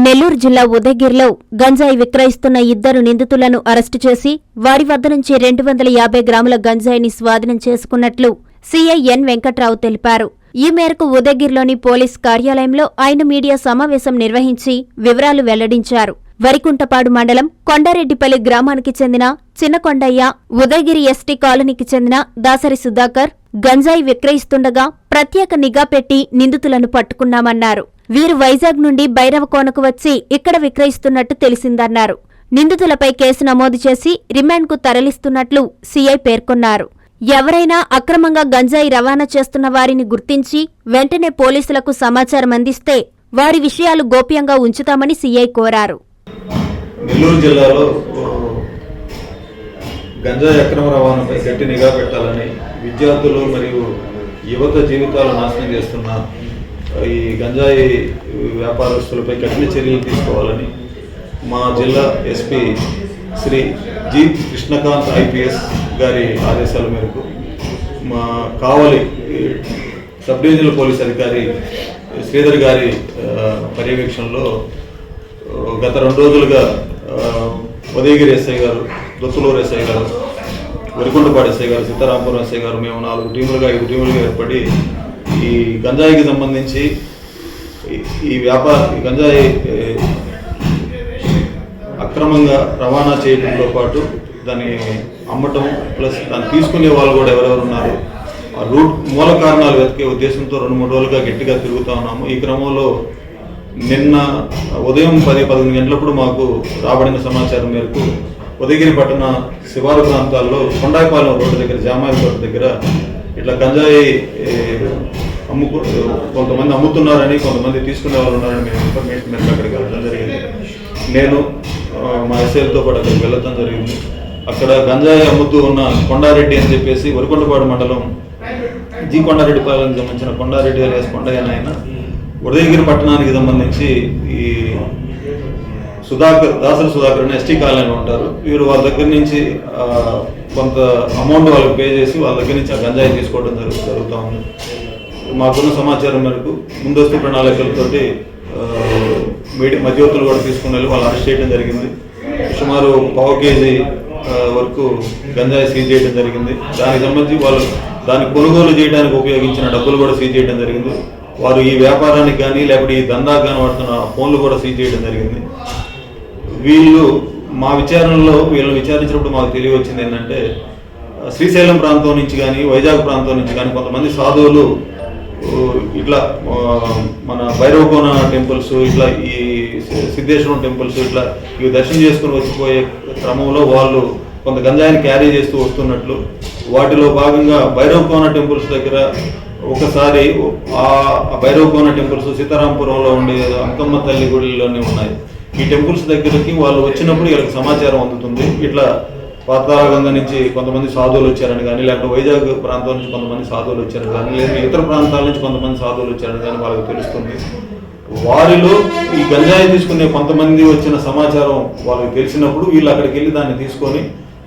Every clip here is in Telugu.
నెల్లూరు జిల్లా ఉదయగిరిలో గంజాయి విక్రయిస్తున్న ఇద్దరు నిందితులను అరెస్టు చేసి వారి వద్ద నుంచి 250 గ్రాముల గంజాయిని స్వాధీనం చేసుకున్నట్లు సీఐ ఎన్ వెంకట్రావు తెలిపారు. ఈ మేరకు ఉదయగిరిలోని పోలీస్ కార్యాలయంలో ఆయన మీడియా సమావేశం నిర్వహించి వివరాలు వెల్లడించారు. వరికుంటపాడు మండలం కొండారెడ్డిపల్లి గ్రామానికి చెందిన చిన్నకొండయ్య, ఉదయగిరి ఎస్టీ కాలనీకి చెందిన దాసరి సుధాకర్ గంజాయి విక్రయిస్తుండగా ప్రత్యేక నిఘా పెట్టి నిందితులను పట్టుకున్నామన్నారు. వీరు వైజాగ్ నుండి భైరవకోనకు వచ్చి ఇక్కడ విక్రయిస్తున్నట్టు తెలిసిందన్నారు. నిందితులపై కేసు నమోదు చేసి రిమాండ్కు తరలిస్తున్నట్లు సీఐ పేర్కొన్నారు. ఎవరైనా అక్రమంగా గంజాయి రవాణా చేస్తున్న వారిని గుర్తించి వెంటనే పోలీసులకు సమాచారం అందిస్తే వారి విషయాలు గోప్యంగా ఉంచుతామని సీఐ కోరారు. నెల్లూరు జిల్లాలో గంజాయి అక్రమ రవాణాపై గట్టి నిఘా పెట్టాలని, విద్యార్థులు మరియు యువత జీవితాలు నాశనం చేస్తున్న ఈ గంజాయి వ్యాపారస్తులపై కఠిన చర్యలు తీసుకోవాలని మా జిల్లా SP Shri G Krishnakanth IPS గారి ఆదేశాల మేరకు మా కావలి సబ్ డివిజనల్ పోలీస్ అధికారి శ్రీధర్ గారి పర్యవేక్షణలో గత 2 రోజులుగా ఉదయగిరి ఎస్ఐ గారు, దొత్తులూరు ఎస్ఐ గారు, వరికొండపాడు ఎస్ఐ గారు, సీతారాంపురం ఎస్ఐ గారు, మేము 5 టీములుగా ఏర్పడి ఈ గంజాయికి సంబంధించి ఈ గంజాయి అక్రమంగా రవాణా చేయడంతో పాటు దాన్ని అమ్మటం ప్లస్ దాన్ని తీసుకునే వాళ్ళు కూడా ఎవరెవరు ఉన్నారు ఆ రూట్ మూల కారణాలు వెతికే ఉద్దేశంతో 2-3 రోజులుగా గట్టిగా తిరుగుతూ ఉన్నాము. ఈ క్రమంలో నిన్న ఉదయం 10-11 గంటలప్పుడు మాకు రాబడిన సమాచారం మేరకు ఉదయగిరి పట్టణ శివారు ప్రాంతాల్లో కొండాయిపాలెం రోడ్డు దగ్గర, జామాయి రోడ్డు దగ్గర ఇట్లా గంజాయి కొంతమంది అమ్ముతున్నారని, కొంతమంది తీసుకునే వాళ్ళు ఉన్నారని మేము ఇన్ఫర్మేషన్ మేరకు అక్కడికి వెళ్ళడం జరిగింది. నేను మా ఎస్ఐలతో పాటు అక్కడికి వెళ్ళడం జరిగింది. అక్కడ గంజాయి అమ్ముతూ ఉన్న కొండారెడ్డి అని చెప్పేసి వరికొండపాడు మండలం జి కొండారెడ్డిపాలెంకి సంబంధించిన కొండారెడ్డి alias కొండయ్య ఆయన ఉదయగిరి పట్టణానికి సంబంధించి ఈ దాసరి సుధాకర్ అని ఎస్టీ కాలనీలో ఉంటారు. వీరు వాళ్ళ దగ్గర నుంచి కొంత అమౌంట్ వాళ్ళకి పే చేసి వాళ్ళ దగ్గర నుంచి ఆ గంజాయి తీసుకోవడం జరుగుతూ ఉంది. మాకున్న సమాచారం మేరకు ముందస్తు ప్రణాళికలతోటి మధ్యవర్తులు కూడా తీసుకుని వెళ్ళి వాళ్ళు అరెస్ట్ చేయడం జరిగింది. సుమారు 1/4 కేజీ వరకు గంజాయి సీజ్ చేయడం జరిగింది. దానికి సంబంధించి వాళ్ళు దాన్ని కొనుగోలు చేయడానికి ఉపయోగించిన డబ్బులు కూడా సీజ్ చేయడం జరిగింది. వారు ఈ వ్యాపారానికి కానీ లేకపోతే ఈ దందాకు కానీ వాడుతున్న ఫోన్లు కూడా సీజ్ చేయడం జరిగింది. వీళ్ళు మా విచారణలో వీళ్ళని విచారించినప్పుడు మాకు తెలియవచ్చింది ఏంటంటే శ్రీశైలం ప్రాంతం నుంచి కానీ వైజాగ్ ప్రాంతం నుంచి కానీ కొంతమంది సాధువులు ఇట్లా మన భైరవకోన టెంపుల్స్, ఇట్లా ఈ సిద్ధేశ్వరం టెంపుల్స్ ఇట్లా ఇవి దర్శనం చేసుకుని వచ్చిపోయే క్రమంలో వాళ్ళు కొంత గంజాయిని క్యారీ చేస్తూ వస్తున్నట్లు, వాటిలో భాగంగా భైరవకోన టెంపుల్స్ దగ్గర ఒకసారి ఆ భైరవకోన టెంపుల్స్ సీతారాంపురంలో ఉండే అంకమ్మ తల్లి గుడిలోనే ఉన్నాయి. ఈ టెంపుల్స్ దగ్గరికి వాళ్ళు వచ్చినప్పుడు వీళ్ళకి సమాచారం అందుతుంది. ఇట్లా పాతాళగంగ నుంచి కొంతమంది సాధువులు వచ్చారని కానీ, లేకపోతే వైజాగ్ ప్రాంతం నుంచి కొంతమంది సాధువులు వచ్చారని కానీ, లేదా ఇతర ప్రాంతాల నుంచి కొంతమంది సాధువులు వచ్చారని కానీ వాళ్ళకి తెలుస్తుంది. వారిలో ఈ గంజాయి తీసుకునే కొంతమంది వచ్చిన సమాచారం వాళ్ళకి తెలిసినప్పుడు వీళ్ళు అక్కడికి వెళ్ళి దాన్ని తీసుకొని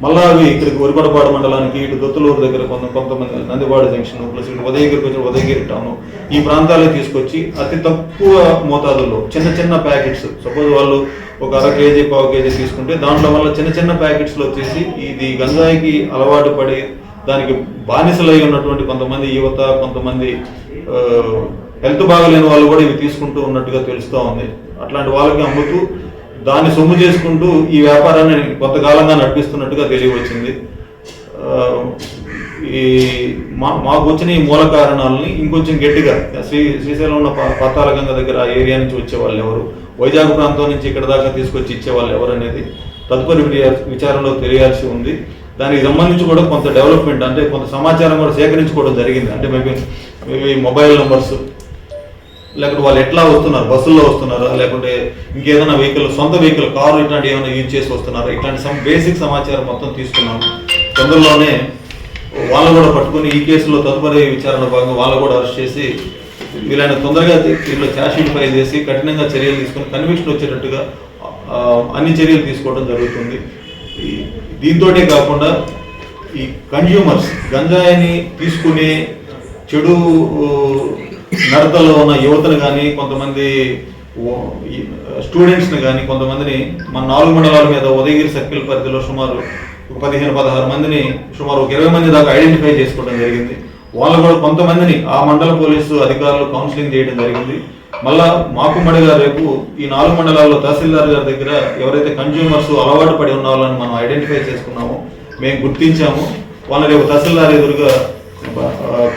మళ్ళా అవి ఇక్కడికి వరికొండపాడు మండలానికి, ఇటు దొత్తులూరు దగ్గర కొంతమంది నందివాడ జంక్షన్ ప్లస్ ఇటు ఉదయగిరికి వచ్చిన ఉదయగిరి టౌన్ ఈ ప్రాంతాలకు తీసుకొచ్చి అతి తక్కువ మోతాదుల్లో చిన్న ప్యాకెట్స్, సపోజ్ వాళ్ళు ఒక 1/2 కేజీ 1/4 కేజీ తీసుకుంటే దాంట్లో వల్ల చిన్న ప్యాకెట్స్లో వచ్చేసి ఇది గంజాయికి అలవాటు పడి దానికి బానిసలై ఉన్నటువంటి కొంతమంది యువత, కొంతమంది హెల్త్ బాగలేని వాళ్ళు కూడా ఇవి తీసుకుంటూ ఉన్నట్టుగా తెలుస్తూ ఉంది. అట్లాంటి వాళ్ళకి అమ్ముతూ దాన్ని సొమ్ము చేసుకుంటూ ఈ వ్యాపారాన్ని కొంతకాలంగా నడిపిస్తున్నట్టుగా తెలియవచ్చింది. ఈ మాకు వచ్చిన ఈ మూల కారణాలని ఇంకొంచెం గట్టిగా శ్రీశైలం ఉన్న పాతాళగంగ దగ్గర ఆ ఏరియా నుంచి వచ్చే వాళ్ళు ఎవరు, వైజాగ్ ప్రాంతం నుంచి ఇక్కడ దాకా తీసుకొచ్చి ఇచ్చేవాళ్ళు ఎవరు అనేది తదుపరి విచారణలో తెలియాల్సి ఉంది. దానికి సంబంధించి కూడా కొంత డెవలప్మెంట్ అంటే కొంత సమాచారం కూడా సేకరించుకోవడం జరిగింది. అంటే మేబీ మొబైల్ నెంబర్స్, లేకపోతే వాళ్ళు ఎట్లా వస్తున్నారు, బస్సుల్లో వస్తున్నారా, లేకుంటే ఇంకేదైనా వెహికల్, సొంత వెహికల్, కారు ఇట్లాంటి ఏమైనా యూజ్ చేసి వస్తున్నారా, ఇట్లాంటి బేసిక్ సమాచారం మొత్తం తీసుకున్నాము. తొందరలోనే వాళ్ళు కూడా పట్టుకుని ఈ కేసులో తదుపరి విచారణ భాగంగా వాళ్ళు కూడా అరెస్ట్ చేసి వీళ్ళని తొందరగా దీంట్లో ఛార్జ్షీట్ ఫైల్ చేసి కఠినంగా చర్యలు తీసుకుని కన్విక్షన్ వచ్చేటట్టుగా అన్ని చర్యలు తీసుకోవడం జరుగుతుంది. దీంతోనే కాకుండా ఈ కన్జ్యూమర్స్ గంజాయిని తీసుకునే చెడు నడతల్లో ఉన్న యువతను కానీ, కొంతమంది స్టూడెంట్స్ని కానీ కొంతమందిని మన 4 మండలాల మీద ఉదయగిరి సర్కిల్ పరిధిలో సుమారు 15-16 మందిని సుమారు 20 మంది దాకా ఐడెంటిఫై చేసుకోవడం జరిగింది. వాళ్ళు కూడా కొంతమందిని ఆ మండల పోలీసు అధికారులు కౌన్సిలింగ్ చేయడం జరిగింది. మళ్ళా మాకుమ్మడిగా రేపు ఈ 4 మండలాల్లో తహసీల్దార్ గారి దగ్గర ఎవరైతే కన్జ్యూమర్స్ అలవాటు పడి ఉన్న వాళ్ళని మనం ఐడెంటిఫై చేసుకున్నామో, మేము గుర్తించాము. వాళ్ళని రేపు తహసీల్దార్ ఎదురుగా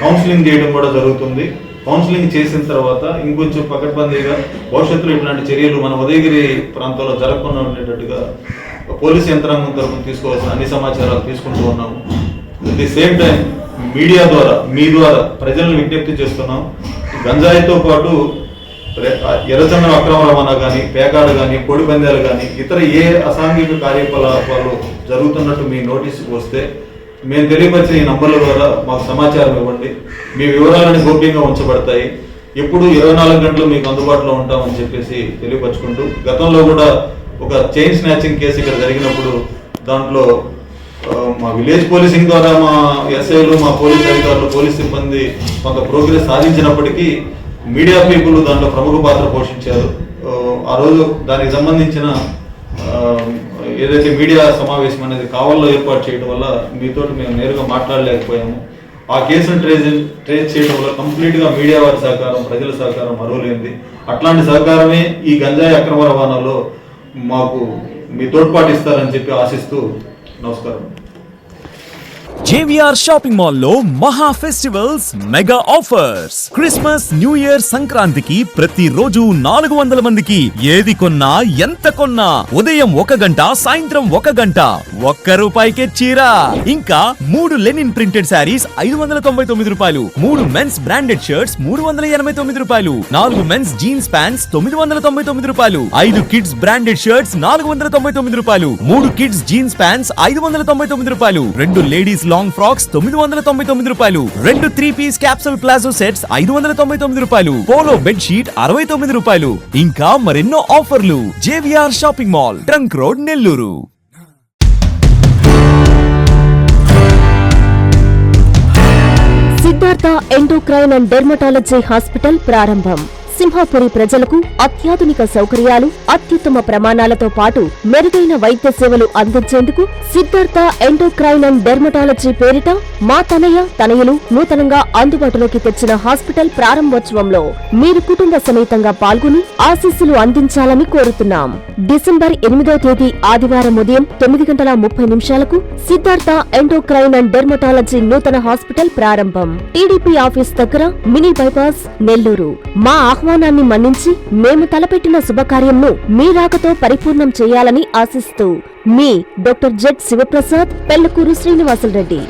కౌన్సిలింగ్ చేయడం కూడా జరుగుతుంది. కౌన్సిలింగ్ చేసిన తర్వాత ఇంకొంచెం పకడ్బందీగా భవిష్యత్తులో ఇట్లాంటి చర్యలు మన ఉదయగిరి ప్రాంతంలో జరగకుండా ఉండేటట్టుగా పోలీస్ యంత్రాంగం తరఫున తీసుకోవాల్సిన అన్ని సమాచారాలు తీసుకుంటూ ఉన్నాము. At the same time media ద్వారా మీ ద్వారా ప్రజలను విజ్ఞప్తి చేస్తున్నాం. గంజాయితో పాటు ఎర్రచందనం అక్రమ రవాణా కానీ, పేకాడ కానీ, కోడి పందాలు కానీ, ఇతర ఏ అసాంఘిక కార్యకలాపాలు జరుగుతున్నట్టు మీ నోటీసుకు వస్తే మేము తెలియపరిచిన ఈ నంబర్ల ద్వారా మాకు సమాచారం ఇవ్వండి. మీ వివరాలని గోప్యంగా ఉంచబడతాయి. ఎప్పుడు 24 గంటలు మీకు అందుబాటులో ఉంటామని చెప్పేసి తెలియపరచుకుంటూ, గతంలో కూడా ఒక చైన్ స్నాచింగ్ కేసు ఇక్కడ జరిగినప్పుడు దాంట్లో మా విలేజ్ పోలీసింగ్ ద్వారా మా ఎస్ఐలు, మా పోలీస్ అధికారులు, పోలీస్ సిబ్బంది కొంత ప్రోగ్రెస్ సాధించినప్పటికీ మీడియా పీపుల్ దాంట్లో ప్రముఖ పాత్ర పోషించారు. ఆ రోజు దానికి సంబంధించిన ఏదైతే మీడియా సమావేశం అనేది కావల్లో ఏర్పాటు చేయడం వల్ల మీతో మేము నేరుగా మాట్లాడలేకపోయాము. ఆ కేసును ట్రేస్ చేయడం వల్ల కంప్లీట్గా మీడియా వారి సహకారం, ప్రజల సహకారం మరువలేంది. అట్లాంటి సహకారమే ఈ గంజాయి అక్రమ రవాణాలో మాకు మీ తోడ్పాటు ఇస్తారని చెప్పి ఆశిస్తూ నమస్కారం. JVR షాపింగ్ మాల్ లో మహా festivals mega offers. Christmas, new year, సంక్రాంతికి ప్రతి రోజు 400 మందికి ఏది కొన్నా ఎంత కొన్నా ఉదయం 1 గంట, సాయంత్రం 1 గంట ₹1కే చీర. ఇంకా 3 linen printed saris ₹599, 3 men's branded shirts ₹389, 4 men's jeans pants ₹999, 5 kids branded shirts ₹499, 3 kids jeans pants ₹599, 2 ladies long frocks ₹999, 2 3-పీస్ capsule palazzo sets ₹599, polo bed sheet ₹69. ఇంకా మరెన్నో ఆఫర్లు. JVR shopping mall, trunk road, Nellore. Siddhartha endocrine and dermatology hospital ప్రారంభం. సింహాపురి ప్రజలకు అత్యాధునిక సౌకర్యాలు, అత్యుత్తమ ప్రమాణాలతో పాటు మెరుగైన వైద్య సేవలు అందించేందుకు సిద్ధార్థ ఎండోక్రైన్ అండ్ డెర్మటాలజీ పేరిట మా తనయులు నూతనంగా అందుబాటులోకి తెచ్చిన హాస్పిటల్ ప్రారంభోత్సవంలో మీరు కుటుంబ సమేతంగా పాల్గొని ఆశీస్సులు అందించాలని కోరుతున్నాం. డిసెంబర్ 8వ తేదీ ఆదివారం ఉదయం 9:30 సిద్ధార్థ ఎండోక్రైన్ అండ్ డెర్మటాలజీ నూతన హాస్పిటల్ ప్రారంభం. టీడీపీ ఆఫీస్ దగ్గర, మినీ బైపాస్, నెల్లూరు. మా ఆహ్వానాన్ని మన్నించి మేము తలపెట్టిన శుభకార్యంను మీ రాకతో పరిపూర్ణం చేయాలని ఆశిస్తూ మీ డాక్టర్ జెడ్ శివప్రసాద్, పెళ్లకూరు శ్రీనివాసులరెడ్డి.